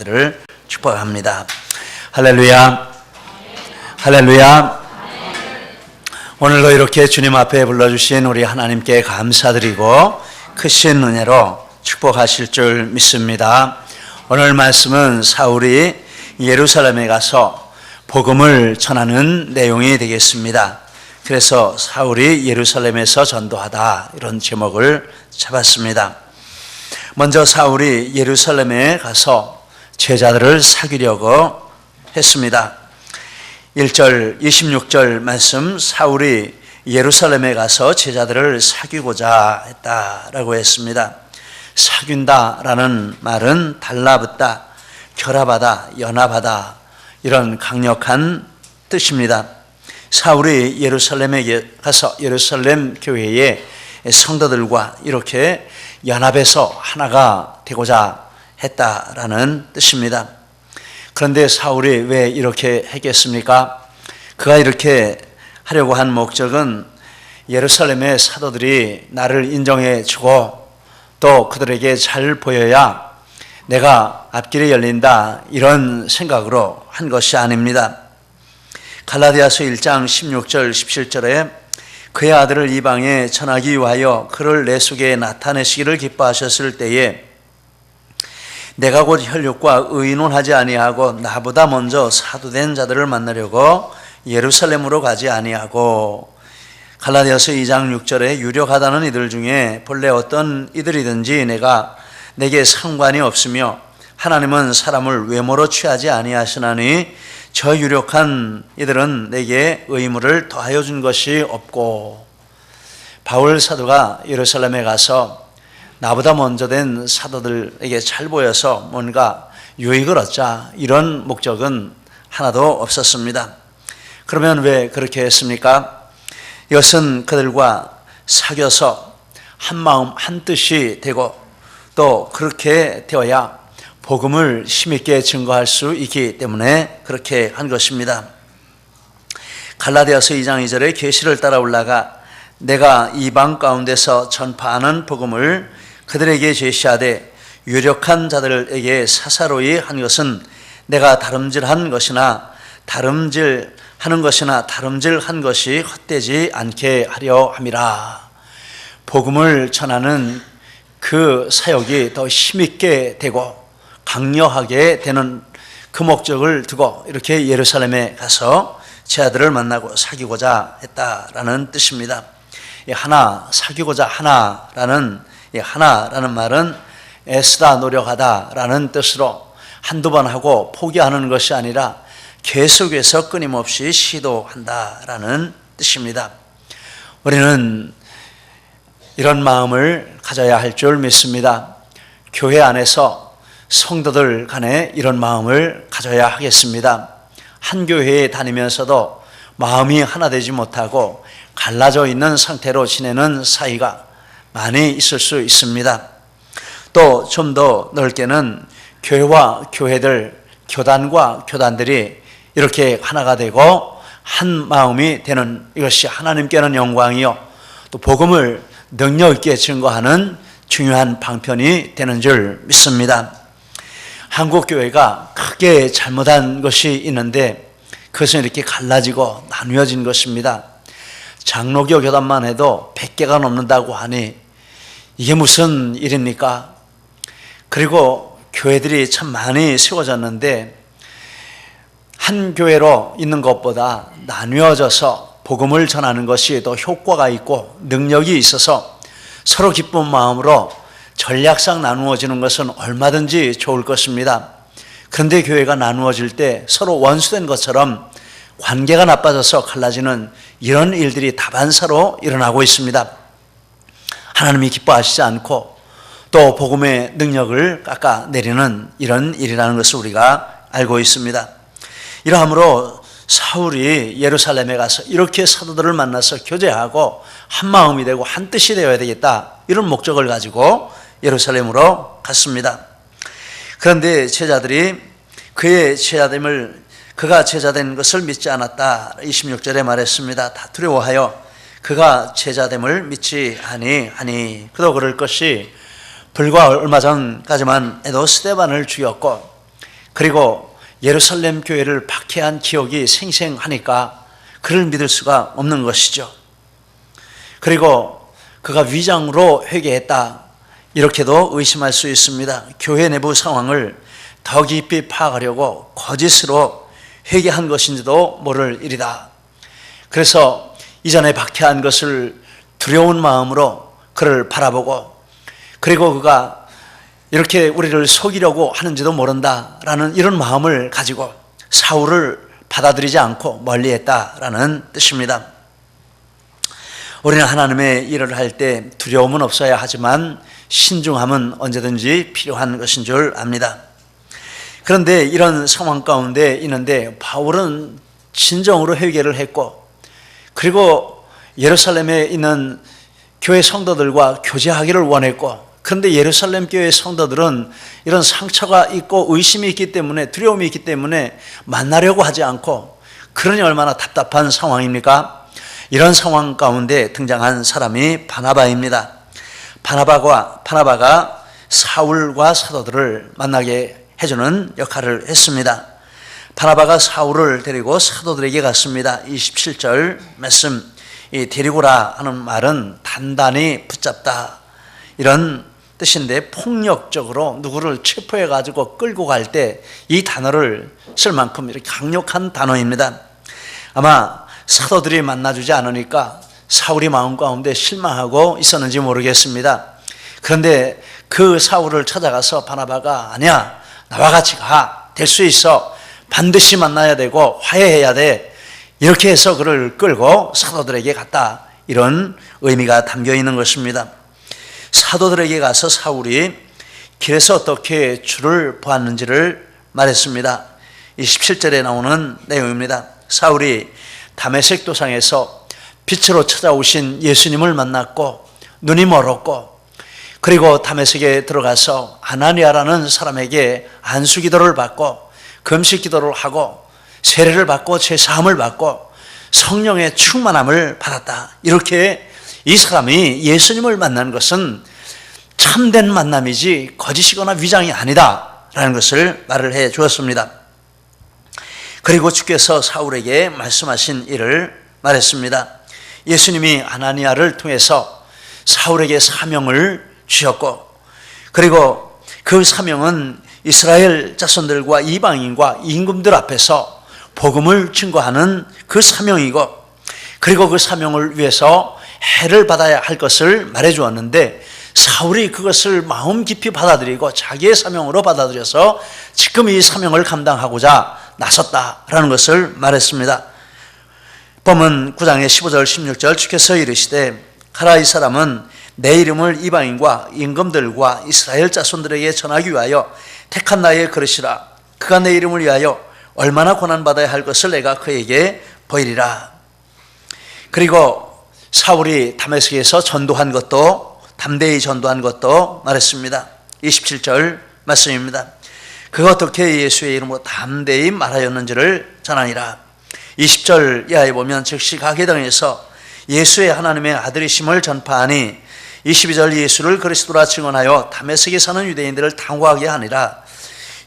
되시기를 축복합니다. 할렐루야, 할렐루야. 오늘도 이렇게 주님 앞에 불러주신 우리 하나님께 감사드리고 크신 은혜로 축복하실 줄 믿습니다. 오늘 말씀은 사울이 예루살렘에 가서 복음을 전하는 내용이 되겠습니다. 그래서 사울이 예루살렘에서 전도하다, 이런 제목을 잡았습니다. 먼저 사울이 예루살렘에 가서 제자들을 사귀려고 했습니다. 1절 26절 말씀, 사울이 예루살렘에 가서 제자들을 사귀고자 했다라고 했습니다. 사귄다라는 말은 달라붙다, 결합하다, 연합하다, 이런 강력한 뜻입니다. 사울이 예루살렘에 가서 예루살렘 교회의 성도들과 이렇게 연합해서 하나가 되고자 했다라는 뜻입니다. 그런데 사울이 왜 이렇게 했겠습니까? 그가 이렇게 하려고 한 목적은 예루살렘의 사도들이 나를 인정해 주고 또 그들에게 잘 보여야 내가 앞길이 열린다, 이런 생각으로 한 것이 아닙니다. 갈라디아서 1장 16절 17절에 그의 아들을 이방에 전하기 위하여 그를 내 속에 나타내시기를 기뻐하셨을 때에 내가 곧 혈육과 의논하지 아니하고 나보다 먼저 사도된 자들을 만나려고 예루살렘으로 가지 아니하고, 갈라디아서 2장 6절에 유력하다는 이들 중에 본래 어떤 이들이든지 내게 상관이 없으며 하나님은 사람을 외모로 취하지 아니하시나니 저 유력한 이들은 내게 의무를 더하여 준 것이 없고, 바울 사도가 예루살렘에 가서 나보다 먼저 된 사도들에게 잘 보여서 뭔가 유익을 얻자, 이런 목적은 하나도 없었습니다. 그러면 왜 그렇게 했습니까? 이것은 그들과 사귀어서 한 마음 한 뜻이 되고 또 그렇게 되어야 복음을 힘있게 증거할 수 있기 때문에 그렇게 한 것입니다. 갈라디아서 2장 2절에 계시를 따라 올라가 내가 이방 가운데서 전파하는 복음을 그들에게 제시하되 유력한 자들에게 사사로이 한 것은 내가 다름질한 것이나 다름질하는 것이 헛되지 않게 하려 함이라. 복음을 전하는 그 사역이 더 힘있게 되고 강력하게 되는 그 목적을 두고 이렇게 예루살렘에 가서 제자들을 만나고 사귀고자 했다라는 뜻입니다. 하나, 사귀고자 하나라는 말은 애쓰다, 노력하다라는 뜻으로 한두 번 하고 포기하는 것이 아니라 계속해서 끊임없이 시도한다라는 뜻입니다. 우리는 이런 마음을 가져야 할 줄 믿습니다. 교회 안에서 성도들 간에 이런 마음을 가져야 하겠습니다. 한 교회에 다니면서도 마음이 하나 되지 못하고 갈라져 있는 상태로 지내는 사이가 많이 있을 수 있습니다. 또 좀 더 넓게는 교회와 교회들, 교단과 교단들이 이렇게 하나가 되고 한 마음이 되는, 이것이 하나님께는 영광이요 또 복음을 능력 있게 증거하는 중요한 방편이 되는 줄 믿습니다. 한국 교회가 크게 잘못한 것이 있는데 그것은 이렇게 갈라지고 나누어진 것입니다. 장로교 교단만 해도 100개가 넘는다고 하니 이게 무슨 일입니까? 그리고 교회들이 참 많이 세워졌는데 한 교회로 있는 것보다 나뉘어져서 복음을 전하는 것이 더 효과가 있고 능력이 있어서 서로 기쁜 마음으로 전략상 나누어지는 것은 얼마든지 좋을 것입니다. 그런데 교회가 나누어질 때 서로 원수된 것처럼 관계가 나빠져서 갈라지는 이런 일들이 다반사로 일어나고 있습니다. 하나님이 기뻐하시지 않고 또 복음의 능력을 깎아내리는 이런 일이라는 것을 우리가 알고 있습니다. 이러함으로 사울이 예루살렘에 가서 이렇게 사도들을 만나서 교제하고 한 마음이 되고 한 뜻이 되어야 되겠다, 이런 목적을 가지고 예루살렘으로 갔습니다. 그런데 제자들이 그가 제자된 것을 믿지 않았다. 26절에 말했습니다. 다 두려워하여 그가 제자됨을 믿지 아니하니, 그도 그럴 것이 불과 얼마 전까지만 해도 스데반을 죽였고 그리고 예루살렘 교회를 박해한 기억이 생생하니까 그를 믿을 수가 없는 것이죠. 그리고 그가 위장으로 회개했다, 이렇게도 의심할 수 있습니다. 교회 내부 상황을 더 깊이 파악하려고 거짓으로 회개한 것인지도 모를 일이다. 그래서 이전에 박해한 것을 두려운 마음으로 그를 바라보고, 그리고 그가 이렇게 우리를 속이려고 하는지도 모른다라는 이런 마음을 가지고 사울을 받아들이지 않고 멀리했다라는 뜻입니다. 우리는 하나님의 일을 할 때 두려움은 없어야 하지만 신중함은 언제든지 필요한 것인 줄 압니다. 그런데 이런 상황 가운데 있는데 바울은 진정으로 회개를 했고, 그리고 예루살렘에 있는 교회 성도들과 교제하기를 원했고, 그런데 예루살렘 교회 성도들은 이런 상처가 있고 의심이 있기 때문에, 두려움이 있기 때문에 만나려고 하지 않고, 그러니 얼마나 답답한 상황입니까? 이런 상황 가운데 등장한 사람이 바나바입니다. 바나바가 사울과 사도들을 만나게 해주는 역할을 했습니다. 바나바가 사울을 데리고 사도들에게 갔습니다. 27절 말씀, 이 데리고라 하는 말은 단단히 붙잡다, 이런 뜻인데, 폭력적으로 누구를 체포해 가지고 끌고 갈 때 이 단어를 쓸 만큼 이렇게 강력한 단어입니다. 아마 사도들이 만나주지 않으니까 사울이 마음 가운데 실망하고 있었는지 모르겠습니다. 그런데 그 사울을 찾아가서 바나바가, 아니야, 나와 같이 가, 될 수 있어, 반드시 만나야 되고 화해해야 돼, 이렇게 해서 그를 끌고 사도들에게 갔다, 이런 의미가 담겨 있는 것입니다. 사도들에게 가서 사울이 길에서 어떻게 주를 보았는지를 말했습니다. 27절에 나오는 내용입니다. 사울이 다메섹 도상에서 빛으로 찾아오신 예수님을 만났고 눈이 멀었고, 그리고 다메섹에 들어가서 아나니아라는 사람에게 안수기도를 받고 금식기도를 하고 세례를 받고 제사함을 받고 성령의 충만함을 받았다. 이렇게 이 사람이 예수님을 만난 것은 참된 만남이지 거짓이거나 위장이 아니다 라는 것을 말을 해 주었습니다. 그리고 주께서 사울에게 말씀하신 일을 말했습니다. 예수님이 아나니아를 통해서 사울에게 사명을 주셨고, 그리고 그 사명은 이스라엘 자손들과 이방인과 임금들 앞에서 복음을 증거하는 그 사명이고, 그리고 그 사명을 위해서 해를 받아야 할 것을 말해 주었는데, 사울이 그것을 마음 깊이 받아들이고 자기의 사명으로 받아들여서 지금 이 사명을 감당하고자 나섰다라는 것을 말했습니다. 본문 9장의 15절 16절, 주께서 이르시되 가라, 이 사람은 내 이름을 이방인과 임금들과 이스라엘 자손들에게 전하기 위하여 택한 나의 그릇이라. 그가 내 이름을 위하여 얼마나 고난받아야 할 것을 내가 그에게 보이리라. 그리고 사울이 다메섹에서 전도한 것도, 담대히 전도한 것도 말했습니다. 27절 말씀입니다. 그가 어떻게 예수의 이름으로 담대히 말하였는지를 전하니라. 20절 이하에 보면 즉시 가게당에서 예수의 하나님의 아들이심을 전파하니, 22절 예수를 그리스도라 증언하여 다메섹에 사는 유대인들을 당혹하게 하니라.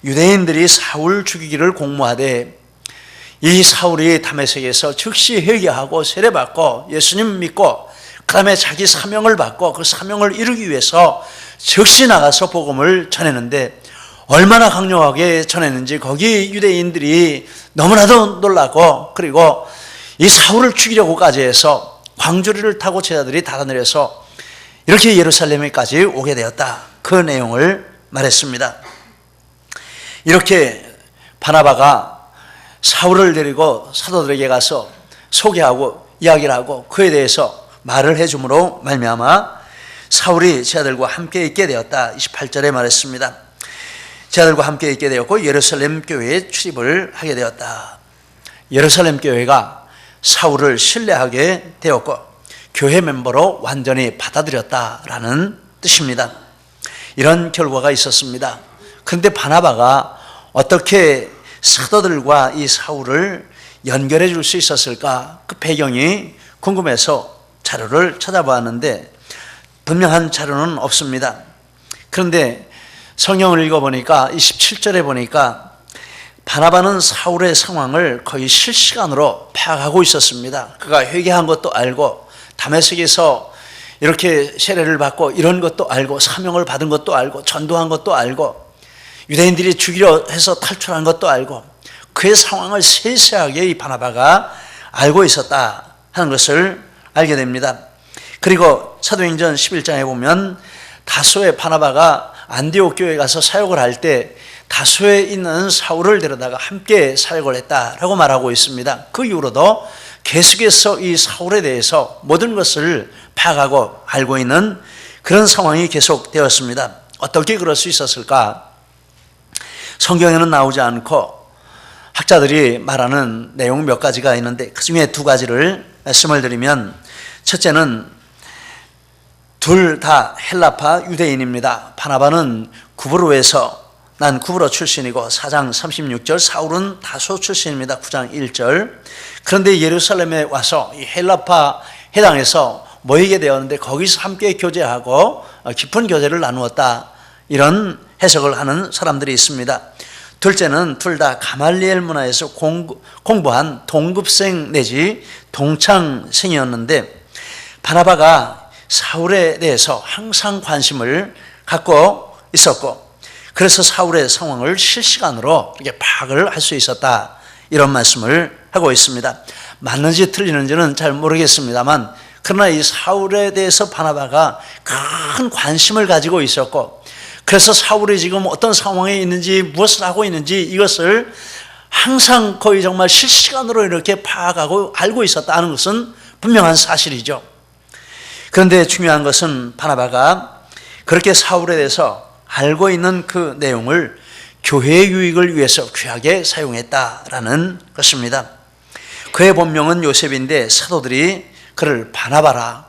유대인들이 사울 죽이기를 공모하되 이 사울이 다메섹에서 즉시 회개하고 세례받고 예수님 믿고 그 다음에 자기 사명을 받고 그 사명을 이루기 위해서 즉시 나가서 복음을 전했는데, 얼마나 강력하게 전했는지 거기 유대인들이 너무나도 놀라고, 그리고 이 사울을 죽이려고까지 해서 광주리를 타고 제자들이 달아내려서 이렇게 예루살렘에까지 오게 되었다, 그 내용을 말했습니다. 이렇게 바나바가 사울을 데리고 사도들에게 가서 소개하고 이야기를 하고 그에 대해서 말을 해줌으로 말미암아 사울이 제자들과 함께 있게 되었다. 28절에 말했습니다. 제자들과 함께 있게 되었고 예루살렘 교회에 출입을 하게 되었다. 예루살렘 교회가 사울을 신뢰하게 되었고 교회 멤버로 완전히 받아들였다라는 뜻입니다. 이런 결과가 있었습니다. 그런데 바나바가 어떻게 사도들과 이 사울을 연결해 줄 수 있었을까? 그 배경이 궁금해서 자료를 찾아보았는데 분명한 자료는 없습니다. 그런데 성경을 읽어보니까 27절에 보니까 바나바는 사울의 상황을 거의 실시간으로 파악하고 있었습니다. 그가 회개한 것도 알고 다메섹에서 이렇게 세례를 받고 이런 것도 알고 사명을 받은 것도 알고 전도한 것도 알고 유대인들이 죽이려 해서 탈출한 것도 알고 그의 상황을 세세하게 이 바나바가 알고 있었다 하는 것을 알게 됩니다. 그리고 사도행전 11장에 보면 다소의 바나바가 안디옥 교회에 가서 사역을 할 때 다소에 있는 사울을 데려다가 함께 사역을 했다라고 말하고 있습니다. 그 이후로도 계속해서 이 사울에 대해서 모든 것을 파악하고 알고 있는 그런 상황이 계속되었습니다. 어떻게 그럴 수 있었을까? 성경에는 나오지 않고 학자들이 말하는 내용 몇 가지가 있는데 그 중에 두 가지를 말씀을 드리면, 첫째는 둘 다 헬라파 유대인입니다. 바나바는 구브로에서 난 구브로 출신이고 4장 36절, 사울은 다소 출신입니다. 9장 1절. 그런데 예루살렘에 와서 이 헬라파 해당에서 모이게 되었는데 거기서 함께 교제하고 깊은 교제를 나누었다, 이런 해석을 하는 사람들이 있습니다. 둘째는 둘 다 가말리엘 문화에서 공부한 동급생 내지 동창생이었는데 바나바가 사울에 대해서 항상 관심을 갖고 있었고 그래서 사울의 상황을 실시간으로 이렇게 파악을 할 수 있었다, 이런 말씀을 하고 있습니다. 맞는지 틀리는지는 잘 모르겠습니다만 그러나 이 사울에 대해서 바나바가 큰 관심을 가지고 있었고 그래서 사울이 지금 어떤 상황에 있는지 무엇을 하고 있는지 이것을 항상 거의 정말 실시간으로 이렇게 파악하고 알고 있었다는 것은 분명한 사실이죠. 그런데 중요한 것은 바나바가 그렇게 사울에 대해서 알고 있는 그 내용을 교회의 유익을 위해서 귀하게 사용했다라는 것입니다. 그의 본명은 요셉인데 사도들이 그를 바나바라,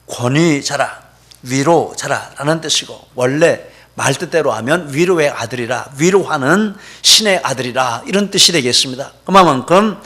권위자라, 위로자라 라는 뜻이고 원래 말뜻대로 하면 위로의 아들이라, 위로하는 신의 아들이라, 이런 뜻이 되겠습니다. 그만큼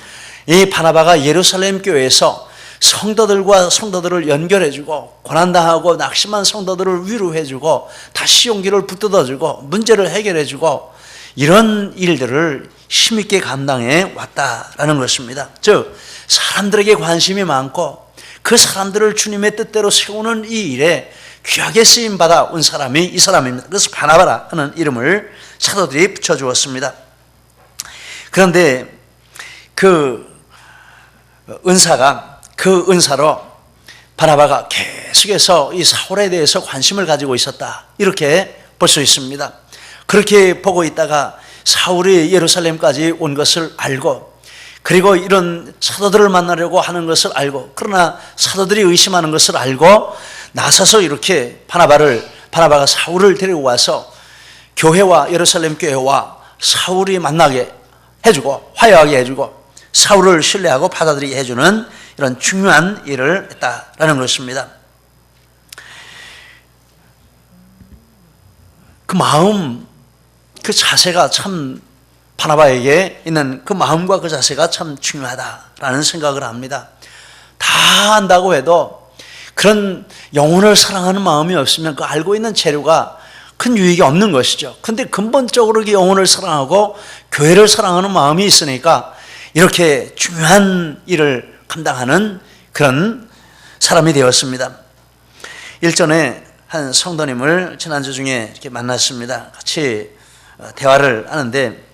이 바나바가 예루살렘 교회에서 성도들과 성도들을 연결해주고 고난당하고 낙심한 성도들을 위로해주고 다시 용기를 붙들어주고 문제를 해결해주고 이런 일들을 힘있게 감당해 왔다라는 것입니다. 즉 사람들에게 관심이 많고 그 사람들을 주님의 뜻대로 세우는 이 일에 귀하게 쓰임받아 온 사람이 이 사람입니다. 그래서 바나바라 하는 이름을 사도들이 붙여주었습니다. 그런데 그 은사로 바나바가 계속해서 이 사울에 대해서 관심을 가지고 있었다, 이렇게 볼 수 있습니다. 그렇게 보고 있다가 사울이 예루살렘까지 온 것을 알고 그리고 이런 사도들을 만나려고 하는 것을 알고 그러나 사도들이 의심하는 것을 알고 나서서 이렇게 바나바가 사울을 데리고 와서 교회와 예루살렘 교회와 사울이 만나게 해주고 화해하게 해주고 사울을 신뢰하고 받아들이게 해주는 이런 중요한 일을 했다라는 것입니다. 그 마음, 그 자세가 참 바나바에게 있는 그 마음과 그 자세가 참 중요하다라는 생각을 합니다. 다 안다고 해도 그런 영혼을 사랑하는 마음이 없으면 그 알고 있는 재료가 큰 유익이 없는 것이죠. 근데 근본적으로 그 영혼을 사랑하고 교회를 사랑하는 마음이 있으니까 이렇게 중요한 일을 감당하는 그런 사람이 되었습니다. 일전에 한 성도님을 지난주 중에 이렇게 만났습니다. 같이 대화를 하는데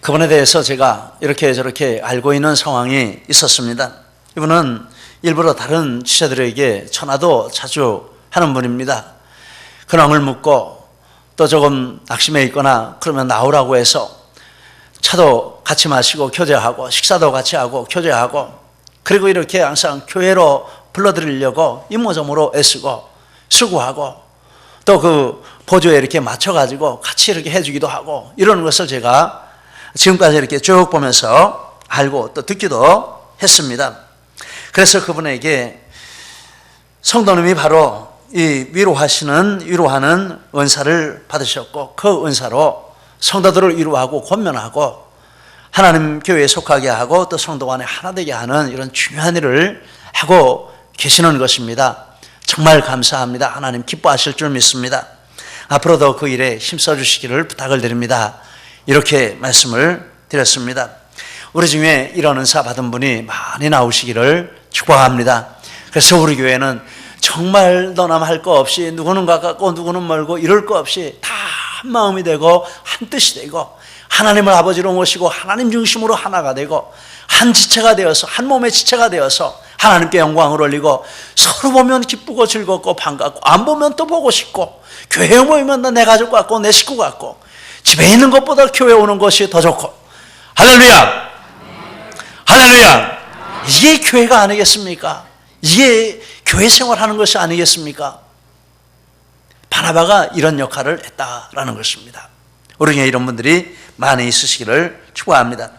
그분에 대해서 제가 이렇게 저렇게 알고 있는 상황이 있었습니다. 이분은 일부러 다른 지체들에게 전화도 자주 하는 분입니다. 근황을 묻고 또 조금 낙심해 있거나 그러면 나오라고 해서 차도 같이 마시고 교제하고 식사도 같이 하고 교제하고 그리고 이렇게 항상 교회로 불러드리려고 이모저모로 애쓰고 수고하고 또 그 보조에 이렇게 맞춰가지고 같이 이렇게 해주기도 하고 이러는 것을 제가 지금까지 이렇게 쭉 보면서 알고 또 듣기도 했습니다. 그래서 그분에게 성도님이 바로 이 위로하는 은사를 받으셨고 그 은사로 성도들을 위로하고 권면하고 하나님 교회에 속하게 하고 또 성도 간에 하나 되게 하는 이런 중요한 일을 하고 계시는 것입니다. 정말 감사합니다. 하나님 기뻐하실 줄 믿습니다. 앞으로도 그 일에 힘써 주시기를 부탁을 드립니다. 이렇게 말씀을 드렸습니다. 우리 중에 이런 은사 받은 분이 많이 나오시기를 축복합니다. 그래서 우리 교회는 정말 너나할 거 없이 누구는 가깝고 누구는 멀고 이럴 거 없이 다 한 마음이 되고 한 뜻이 되고 하나님을 아버지로 모시고 하나님 중심으로 하나가 되고 한 지체가 되어서 한 몸의 지체가 되어서 하나님께 영광을 올리고 서로 보면 기쁘고 즐겁고 반갑고 안 보면 또 보고 싶고 교회에 모이면 내 가족 같고 내 식구 같고 집에 있는 것보다 교회 오는 것이 더 좋고 할렐루야 할렐루야 이게 교회가 아니겠습니까? 이게 교회 생활하는 것이 아니겠습니까? 바나바가 이런 역할을 했다라는 것입니다. 우리 중에 이런 분들이 많이 있으시기를 축복합니다.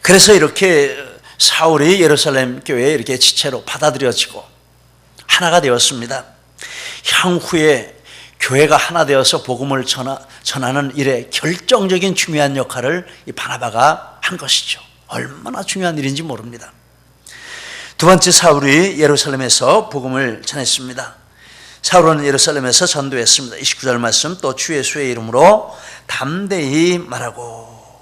그래서 이렇게 사울이 예루살렘 교회에 이렇게 지체로 받아들여지고 하나가 되었습니다. 향후에 교회가 하나 되어서 복음을 전하는 일에 결정적인 중요한 역할을 이 바나바가 한 것이죠. 얼마나 중요한 일인지 모릅니다. 두 번째, 사울이 예루살렘에서 복음을 전했습니다. 사울은 예루살렘에서 전도했습니다. 29절 말씀, 또 주 예수의 이름으로 담대히 말하고.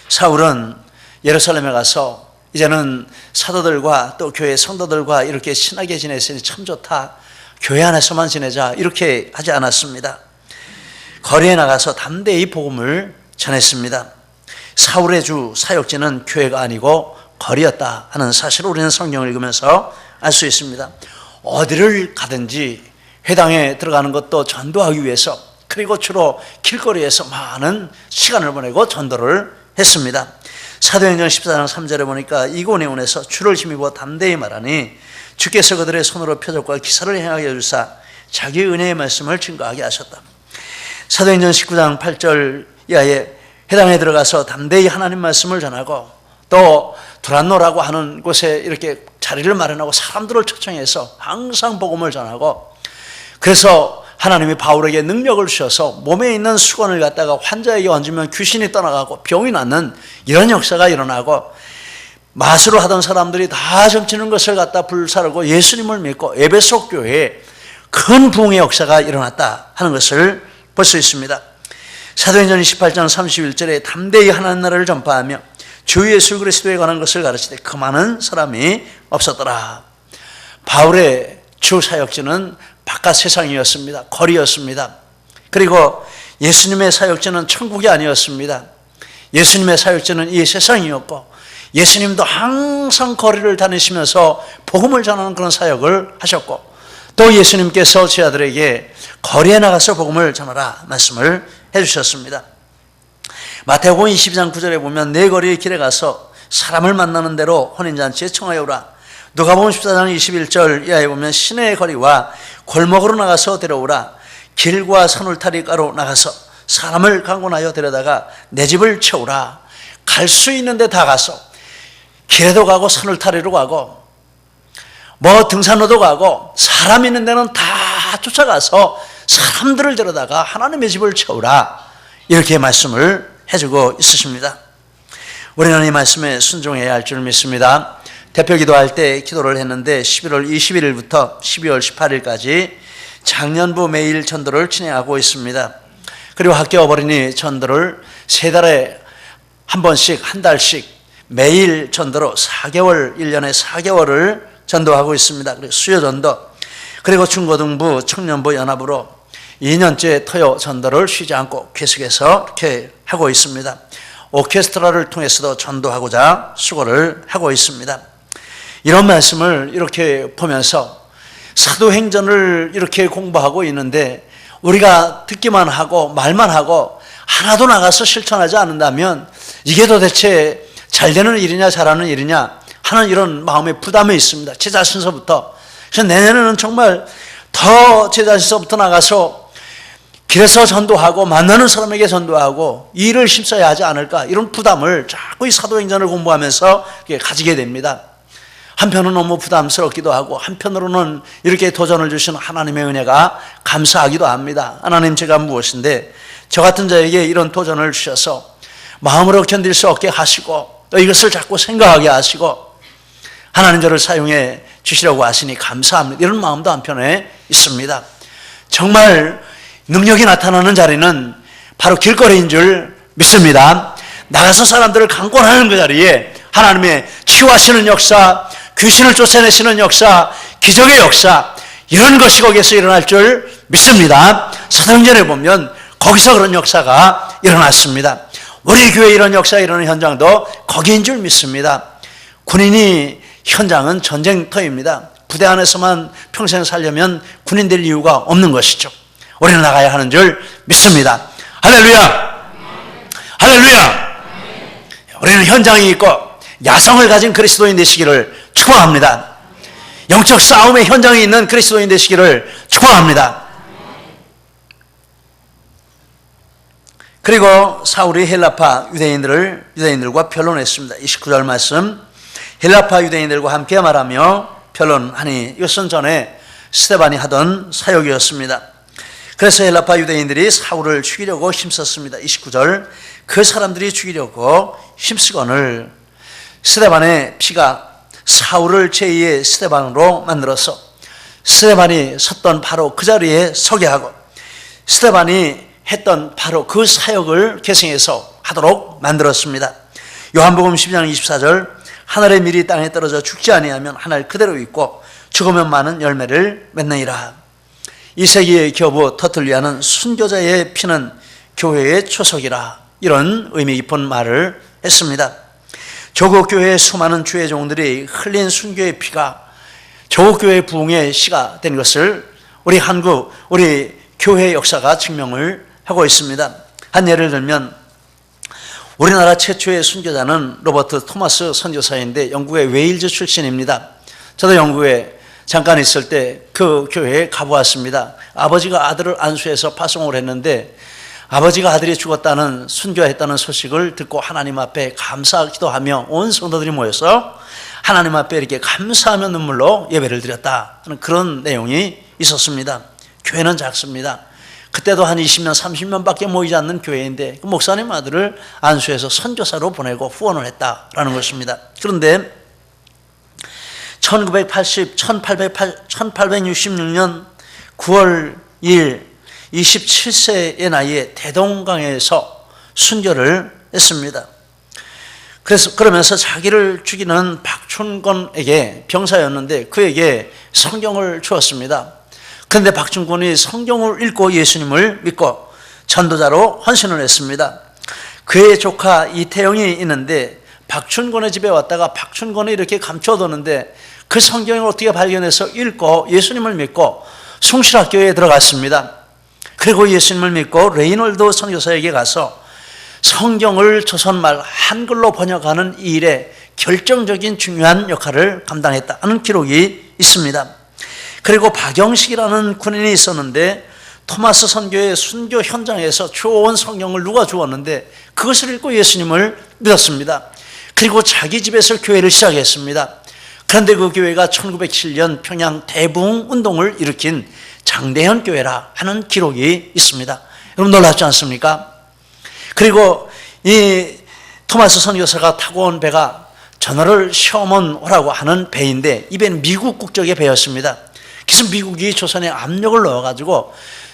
사울은 예루살렘에 가서 이제는 사도들과 또 교회 성도들과 이렇게 친하게 지냈으니 참 좋다, 교회 안에서만 지내자, 이렇게 하지 않았습니다. 거리에 나가서 담대히 복음을 전했습니다. 사울의 주 사역지는 교회가 아니고 거리였다 하는 사실을 우리는 성경을 읽으면서 알 수 있습니다. 어디를 가든지 회당에 들어가는 것도 전도하기 위해서, 그리고 주로 길거리에서 많은 시간을 보내고 전도를 했습니다. 사도행전 14장 3절에 보니까 이고니온에서 주를 힘입어 담대히 말하니 주께서 그들의 손으로 표적과 기사를 행하게 해주사 자기 은혜의 말씀을 증거하게 하셨다. 사도행전 19장 8절 이하에 회당에 들어가서 담대히 하나님 말씀을 전하고, 또 두란노라고 하는 곳에 이렇게 자리를 마련하고 사람들을 초청해서 항상 복음을 전하고, 그래서 하나님이 바울에게 능력을 주셔서 몸에 있는 수건을 갖다가 환자에게 얹으면 귀신이 떠나가고 병이 낫는 이런 역사가 일어나고, 마술을 하던 사람들이 다 점치는 것을 갖다 불사르고 예수님을 믿고 에베소 교회에 큰 부흥의 역사가 일어났다 하는 것을 볼 수 있습니다. 사도행전 28장 31절에 담대히 하나님 나라를 전파하며 주 예수 그리스도에 관한 것을 가르치되 그 많은 사람이 없었더라. 바울의 주 사역지는 바깥 세상이었습니다. 거리였습니다. 그리고 예수님의 사역지는 천국이 아니었습니다. 예수님의 사역지는 이 세상이었고, 예수님도 항상 거리를 다니시면서 복음을 전하는 그런 사역을 하셨고, 또 예수님께서 제 아들에게 거리에 나가서 복음을 전하라 말씀을 해주셨습니다. 마태복음 22장 9절에 보면 내 거리의 길에 가서 사람을 만나는 대로 혼인잔치에 청하여 오라. 누가복음 14장 21절 이하에 보면 시내의 거리와 골목으로 나가서 데려오라. 길과 산울타리가로 나가서 사람을 강권하여 데려다가 내 집을 채우라. 갈 수 있는 데 다 가서, 길에도 가고 산울타리로 가고 뭐 등산로도 가고 사람 있는 데는 다 쫓아가서 사람들을 데려다가 하나님의 집을 채우라, 이렇게 말씀을 해주고 있으십니다. 우리는 이 말씀에 순종해야 할 줄 믿습니다. 대표 기도할 때 기도를 했는데 11월 21일부터 12월 18일까지 작년부 매일 전도를 진행하고 있습니다. 그리고 학교 어버이니 전도를 3달에 한 번씩, 한 달씩 매일 전도로 4개월, 1년에 4개월을 전도하고 있습니다. 그리고 수요 전도, 그리고 중고등부, 청년부 연합으로 2년째 토요 전도를 쉬지 않고 계속해서 이렇게 하고 있습니다. 오케스트라를 통해서도 전도하고자 수고를 하고 있습니다. 이런 말씀을 이렇게 보면서 사도행전을 이렇게 공부하고 있는데, 우리가 듣기만 하고 말만 하고 하나도 나가서 실천하지 않는다면 이게 도대체 잘 되는 일이냐 잘하는 일이냐 하는 이런 마음의 부담이 있습니다. 제 자신서부터. 그래서 내년에는 정말 더 제 자신서부터 나가서 길에서 전도하고 만나는 사람에게 전도하고 일을 힘써야 하지 않을까, 이런 부담을 자꾸 이 사도행전을 공부하면서 가지게 됩니다. 한편은 너무 부담스럽기도 하고, 한편으로는 이렇게 도전을 주신 하나님의 은혜가 감사하기도 합니다. 하나님, 제가 무엇인데 저 같은 자에게 이런 도전을 주셔서 마음으로 견딜 수 없게 하시고, 또 이것을 자꾸 생각하게 하시고 하나님 저를 사용해 주시려고 하시니 감사합니다, 이런 마음도 한편에 있습니다. 정말 능력이 나타나는 자리는 바로 길거리인 줄 믿습니다. 나가서 사람들을 강권하는 그 자리에 하나님의 치유하시는 역사, 귀신을 쫓아내시는 역사, 기적의 역사, 이런 것이 거기에서 일어날 줄 믿습니다. 사도행전에 보면 거기서 그런 역사가 일어났습니다. 우리 교회에 이런 역사가 일어나는 현장도 거기인 줄 믿습니다. 군인이 현장은 전쟁터입니다. 부대 안에서만 평생 살려면 군인 될 이유가 없는 것이죠. 우리는 나가야 하는 줄 믿습니다. 할렐루야! 할렐루야! 우리는 현장이 있고 야성을 가진 그리스도인 되시기를 축원합니다. 영적 싸움의 현장에 있는 그리스도인 되시기를 축원합니다. 그리고 사울이 헬라파 유대인들과 변론했습니다. 29절 말씀, 헬라파 유대인들과 함께 말하며 변론하니, 이것은 전에 스데반이 하던 사역이었습니다. 그래서 헬라파 유대인들이 사울을 죽이려고 힘썼습니다. 29절, 그 사람들이 죽이려고 힘쓰거늘 스데반의 피가 사울을 제2의 스데반으로 만들어서 스데반이 섰던 바로 그 자리에 서게 하고 스데반이 했던 바로 그 사역을 계승해서 하도록 만들었습니다. 요한복음 12장 24절, 하늘의 밀이 땅에 떨어져 죽지 아니하면 하늘 그대로 있고 죽으면 많은 열매를 맺느니라. 이 세기의 교부 터틀리아는 순교자의 피는 교회의 초석이라, 이런 의미 깊은 말을 했습니다. 조국 교회의 수많은 주의 종들이 흘린 순교의 피가 조국 교회의 부흥의 씨가 된 것을 우리 한국, 우리 교회의 역사가 증명을 하고 있습니다. 한 예를 들면 우리나라 최초의 순교자는 로버트 토마스 선교사인데 영국의 웨일즈 출신입니다. 저도 영국에 잠깐 있을 때 그 교회에 가보았습니다. 아버지가 아들을 안수해서 파송을 했는데 아버지가 아들이 죽었다는, 순교했다는 소식을 듣고 하나님 앞에 감사기도하며 온 성도들이 모여서 하나님 앞에 이렇게 감사하며 눈물로 예배를 드렸다 하는 그런 내용이 있었습니다. 교회는 작습니다. 그때도 한 20명, 30명밖에 모이지 않는 교회인데 그 목사님 아들을 안수해서 선교사로 보내고 후원을 했다라는 것입니다. 그런데 1866년 9월 2일 27세의 나이에 대동강에서 순교를 했습니다. 그러면서 자기를 죽이는 박춘권에게, 병사였는데 그에게 성경을 주었습니다. 그런데 박춘권이 성경을 읽고 예수님을 믿고 전도자로 헌신을 했습니다. 그의 조카 이태영이 있는데 박춘권의 집에 왔다가 박춘권이 이렇게 감춰뒀는데 그 성경을 어떻게 발견해서 읽고 예수님을 믿고 숭실학교에 들어갔습니다. 그리고 예수님을 믿고 레이놀드 선교사에게 가서 성경을 조선말 한글로 번역하는 이 일에 결정적인 중요한 역할을 감당했다는 기록이 있습니다. 그리고 박영식이라는 군인이 있었는데 토마스 선교의 순교 현장에서 좋은 성경을 누가 주었는데 그것을 읽고 예수님을 믿었습니다. 그리고 자기 집에서 교회를 시작했습니다. 그런데 그 교회가 1907년 평양 대부흥 운동을 일으킨 장대현 교회라 하는 기록이 있습니다. 여러분 놀랍지 않습니까? 그리고 이 토마스 선교사가 타고 온 배가 전어를 셔먼호라고 하는 배인데 이 배는 미국 국적의 배였습니다. 그래서 미국이 조선에 압력을 넣어가지고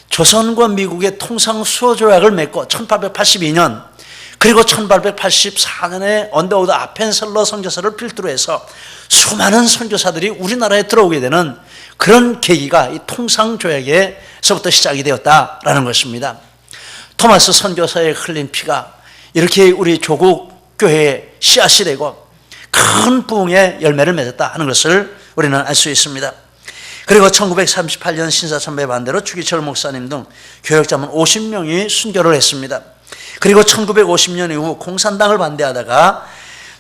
조선과 미국의 통상수호조약을 맺고 1882년 그리고 1884년에 언더우드 아펜셀러 선교사를 필두로 해서 수많은 선교사들이 우리나라에 들어오게 되는 그런 계기가 이 통상조약에서부터 시작이 되었다라는 것입니다. 토마스 선교사의 흘린 피가 이렇게 우리 조국 교회의 씨앗이 되고 큰 부흥의 열매를 맺었다 하는 것을 우리는 알 수 있습니다. 그리고 1938년 신사참배 반대로 주기철 목사님 등 교역자문 50명이 순교를 했습니다. 그리고 1950년 이후 공산당을 반대하다가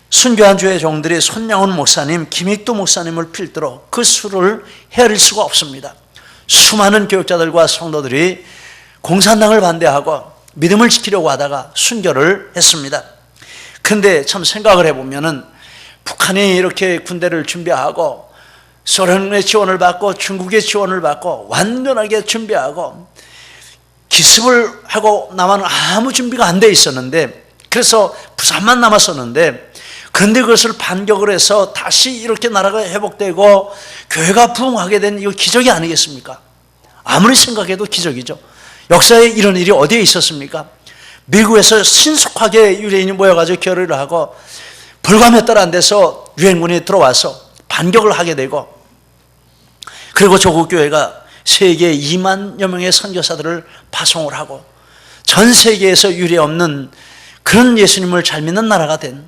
순교한 주의 종들이 손양훈 목사님, 김익두 목사님을 필두로 그 수를 헤아릴 수가 없습니다. 수많은 교역자들과 성도들이 공산당을 반대하고 믿음을 지키려고 하다가 순교를 했습니다. 그런데 참 생각을 해보면은 북한이 이렇게 군대를 준비하고 소련의 지원을 받고 중국의 지원을 받고 완전하게 준비하고 기습을 하고 남한은 아무 준비가 안 돼 있었는데 그래서 부산만 남았었는데 그런데 그것을 반격을 해서 다시 이렇게 나라가 회복되고 교회가 부흥하게 된 이거 기적이 아니겠습니까? 아무리 생각해도 기적이죠. 역사에 이런 일이 어디에 있었습니까? 미국에서 신속하게 유대인이 모여가지고 결의를 하고 불과 몇 달 안 돼서 유엔군이 들어와서 반격을 하게 되고, 그리고 조국 교회가 세계 2만여 명의 선교사들을 파송을 하고 전 세계에서 유례 없는 그런 예수님을 잘 믿는 나라가 된,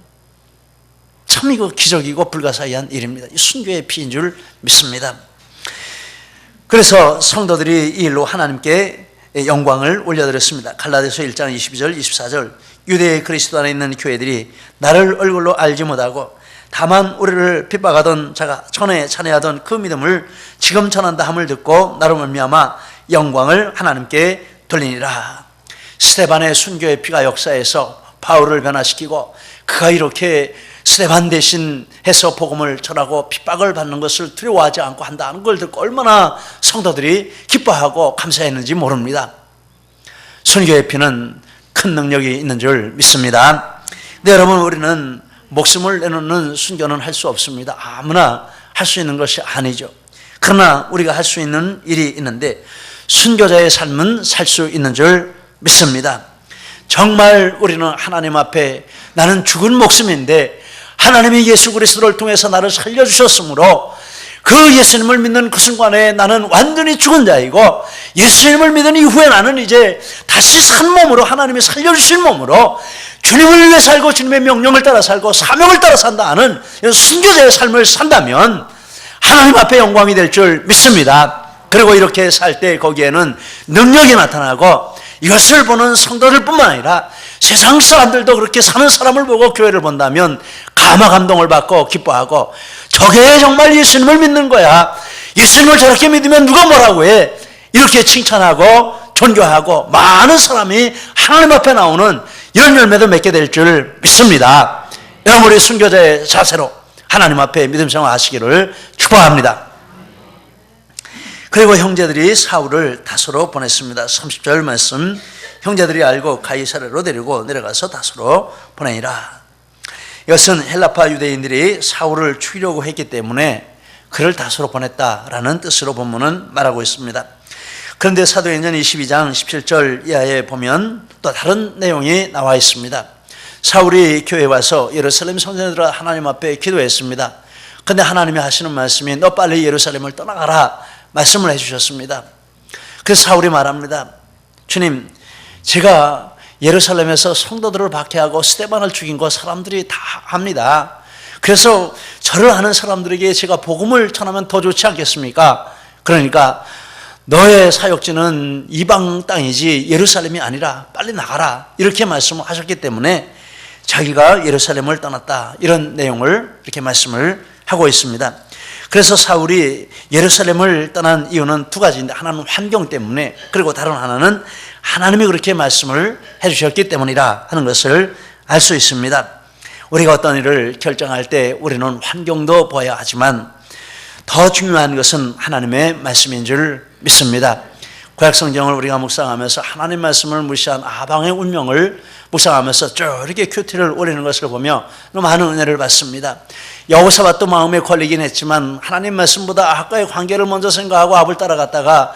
참 이거 기적이고 불가사의한 일입니다. 이 순교의 피인 줄 믿습니다. 그래서 성도들이 이 일로 하나님께 영광을 올려드렸습니다. 갈라디아서 1장 22절 24절 유대의 그리스도 안에 있는 교회들이 나를 얼굴로 알지 못하고 다만 우리를 핍박하던 자가 전에 찬양하던 그 믿음을 지금 전한다 함을 듣고 나로 말미암아 영광을 하나님께 돌리니라. 스데반의 순교의 피가 역사에서 바울을 변화시키고 그가 이렇게 스데반 대신 해서 복음을 전하고 핍박을 받는 것을 두려워하지 않고 한다는 걸 듣고 얼마나 성도들이 기뻐하고 감사했는지 모릅니다. 순교의 피는 큰 능력이 있는 줄 믿습니다. 근데 여러분, 우리는 목숨을 내놓는 순교는 할 수 없습니다. 아무나 할 수 있는 것이 아니죠. 그러나 우리가 할 수 있는 일이 있는데 순교자의 삶은 살 수 있는 줄 믿습니다. 정말 우리는 하나님 앞에 나는 죽은 목숨인데 하나님이 예수 그리스도를 통해서 나를 살려주셨으므로 그 예수님을 믿는 그 순간에 나는 완전히 죽은 자이고, 예수님을 믿은 이후에 나는 이제 다시 산 몸으로, 하나님이 살려주신 몸으로 주님을 위해 살고 주님의 명령을 따라 살고 사명을 따라 산다 하는 순교자의 삶을 산다면 하나님 앞에 영광이 될 줄 믿습니다. 그리고 이렇게 살 때 거기에는 능력이 나타나고, 이것을 보는 성도들 뿐만 아니라 세상 사람들도 그렇게 사는 사람을 보고 교회를 본다면 감화 감동을 받고 기뻐하고, 저게 정말 예수님을 믿는 거야, 예수님을 저렇게 믿으면 누가 뭐라고 해, 이렇게 칭찬하고 존경하고 많은 사람이 하나님 앞에 나오는 이런 열매도 맺게 될 줄 믿습니다. 여러분, 우리 순교자의 자세로 하나님 앞에 믿음 생활하시기를 축복합니다. 그리고 형제들이 사울을 다소로 보냈습니다. 30절 말씀, 형제들이 알고 가이사랴로 데리고 내려가서 다소로 보내니라. 이것은 헬라파 유대인들이 사울을 죽이려고 했기 때문에 그를 다소로 보냈다라는 뜻으로 본문은 말하고 있습니다. 그런데 사도행전 22장 17절 이하에 보면 또 다른 내용이 나와 있습니다. 사울이 교회에 와서 예루살렘 성전에 들어 하나님 앞에 기도했습니다. 그런데 하나님이 하시는 말씀이 너 빨리 예루살렘을 떠나가라 말씀을 해주셨습니다. 그래서 사울이 말합니다. 주님, 제가 예루살렘에서 성도들을 박해하고 스데반을 죽인 거 사람들이 다 압니다. 그래서 저를 아는 사람들에게 제가 복음을 전하면 더 좋지 않겠습니까? 그러니까 너의 사역지는 이방 땅이지 예루살렘이 아니라 빨리 나가라, 이렇게 말씀하셨기 때문에 자기가 예루살렘을 떠났다, 이런 내용을 이렇게 말씀을 하고 있습니다. 그래서 사울이 예루살렘을 떠난 이유는 두 가지인데, 하나는 환경 때문에, 그리고 다른 하나는 하나님이 그렇게 말씀을 해주셨기 때문이라 하는 것을 알 수 있습니다. 우리가 어떤 일을 결정할 때 우리는 환경도 보아야 하지만 더 중요한 것은 하나님의 말씀인 줄 믿습니다. 구약성경을 우리가 묵상하면서 하나님 말씀을 무시한 아방의 운명을 묵상하면서 저렇게 큐티를 올리는 것을 보며 많은 은혜를 받습니다. 여호사밧도 마음에 걸리긴 했지만 하나님 말씀보다 아하과의 관계를 먼저 생각하고 아합을 따라갔다가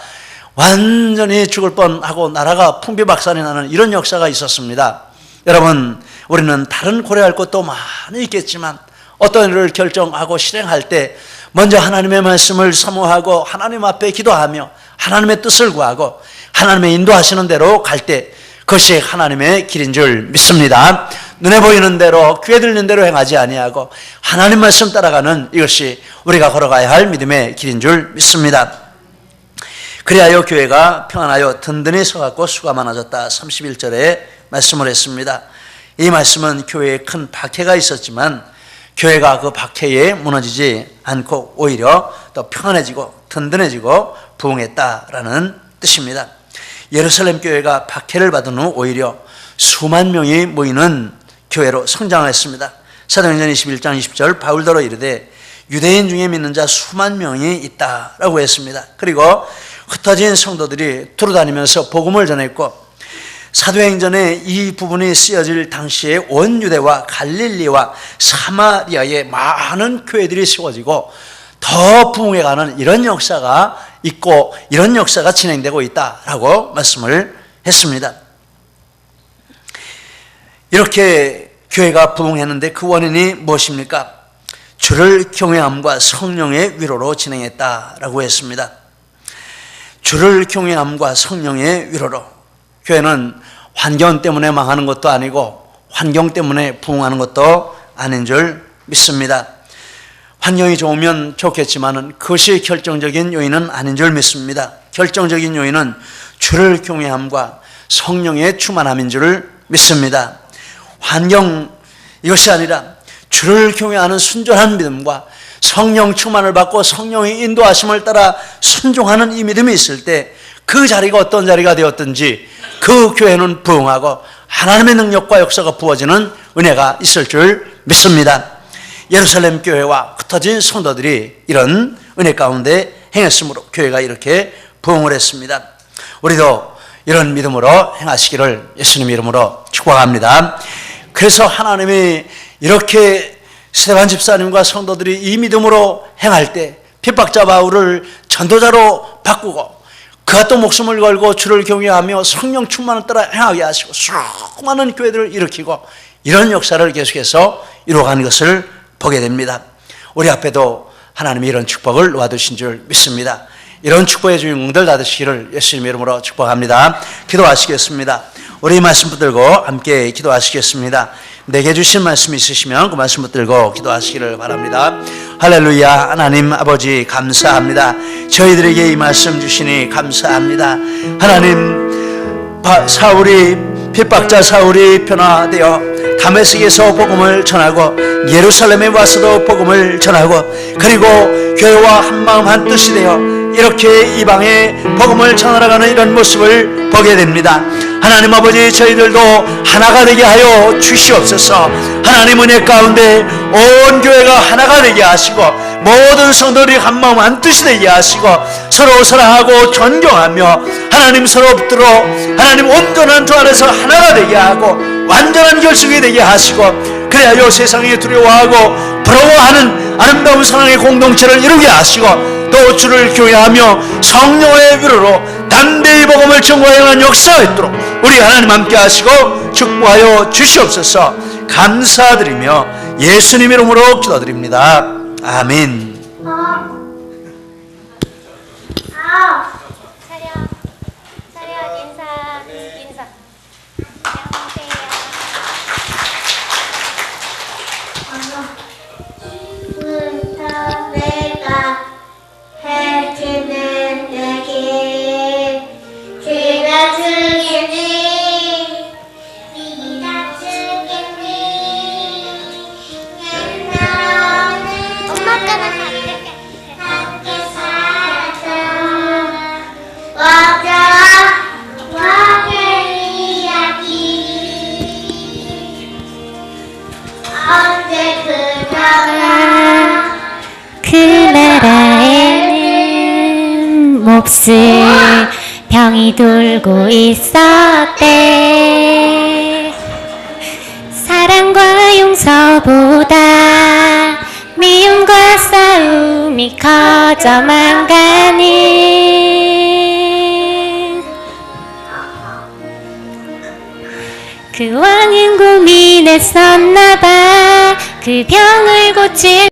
완전히 죽을 뻔하고 나라가 풍비박산이 나는 이런 역사가 있었습니다. 여러분, 우리는 다른 고려할 것도 많이 있겠지만 어떤 일을 결정하고 실행할 때 먼저 하나님의 말씀을 사모하고 하나님 앞에 기도하며 하나님의 뜻을 구하고 하나님의 인도하시는 대로 갈 때 그것이 하나님의 길인 줄 믿습니다. 눈에 보이는 대로 귀에 들리는 대로 행하지 아니하고 하나님 말씀 따라가는 이것이 우리가 걸어가야 할 믿음의 길인 줄 믿습니다. 그리하여 교회가 평안하여 든든히 서갖고 수가 많아졌다, 31절에 말씀을 했습니다. 이 말씀은 교회에 큰 박해가 있었지만 교회가 그 박해에 무너지지 않고 오히려 더 평안해지고 든든해지고 부흥했다라는 뜻입니다. 예루살렘 교회가 박해를 받은 후 오히려 수만 명이 모이는 교회로 성장했습니다. 사도행전 21장 20절 바울더러 이르되 유대인 중에 믿는 자 수만 명이 있다라고 했습니다. 그리고 흩어진 성도들이 두루다니면서 복음을 전했고, 사도행전에 이 부분이 쓰여질 당시에 온 유대와 갈릴리와 사마리아에 많은 교회들이 세워지고 더 부흥해가는 이런 역사가 있고 이런 역사가 진행되고 있다라고 말씀을 했습니다. 이렇게 교회가 부흥했는데 그 원인이 무엇입니까? 주를 경외함과 성령의 위로로 진행했다라고 했습니다. 주를 경외함과 성령의 위로로. 교회는 환경 때문에 망하는 것도 아니고 환경 때문에 부흥하는 것도 아닌 줄 믿습니다. 환경이 좋으면 좋겠지만 그것이 결정적인 요인은 아닌 줄 믿습니다. 결정적인 요인은 주를 경외함과 성령의 충만함인 줄 믿습니다. 환경 이것이 아니라 주를 경외하는 순전한 믿음과 성령 충만을 받고 성령의 인도하심을 따라 순종하는 이 믿음이 있을 때 그 자리가 어떤 자리가 되었든지 그 교회는 부흥하고 하나님의 능력과 역사가 부어지는 은혜가 있을 줄 믿습니다. 예루살렘 교회와 흩어진 성도들이 이런 은혜 가운데 행했으므로 교회가 이렇게 부흥을 했습니다. 우리도 이런 믿음으로 행하시기를 예수님 이름으로 축복합니다. 그래서 하나님이 이렇게 스데반 집사님과 성도들이 이 믿음으로 행할 때 핍박자 바울을 전도자로 바꾸고 그가 또 목숨을 걸고 주를 경외하며 성령 충만을 따라 행하게 하시고 수많은 교회들을 일으키고 이런 역사를 계속해서 이루어가는 것을 보게 됩니다. 우리 앞에도 하나님이 이런 축복을 놓아두신 줄 믿습니다. 이런 축복의 주인공들 받으시기를 예수님 이름으로 축복합니다. 기도하시겠습니다. 우리 말씀 붙들고 함께 기도하시겠습니다. 내게 주신 말씀이 있으시면 그 말씀 붙들고 기도하시기를 바랍니다. 할렐루야. 하나님 아버지 감사합니다. 저희들에게 이 말씀 주시니 감사합니다. 하나님 사울이 핍박자 사울이 변화되어 다메섹에서 복음을 전하고 예루살렘에 와서도 복음을 전하고 그리고 교회와 한마음 한뜻이 되어 이렇게 이방에 복음을 전하러가는 이런 모습을 보게 됩니다. 하나님 아버지 저희들도 하나가 되게 하여 주시옵소서. 하나님 은혜 가운데 온 교회가 하나가 되게 하시고 모든 성도들이 한마음 한뜻이 되게 하시고 서로 사랑하고 존경하며 하나님 서로 붙들어 하나님 온전한 주 안에서 하나가 되게 하고 완전한 결속이 되게 하시고 그래야 세상에 두려워하고 부러워하는 아름다운 사랑의 공동체를 이루게 하시고 또 주를 교회하며 성령의 위로로 담대히 복음을 전하는 역사가 있도록 우리 하나님 함께 하시고 축복하여 주시옵소서. 감사드리며 예수님 이름으로 기도드립니다. 아멘. 차렷 인사. 안녕하세요. 내가 해주는 내게 그가 주겠니 네가 주겠니 너는 엄마가 함께 살았던 왕의 이야기 언제 그 나라에는 몹쓸 병이 돌고 있었대. 사랑과 용서보다 미움과 싸움이 커져만 가는 그 왕은 고민했었나봐. 그 병을 고칠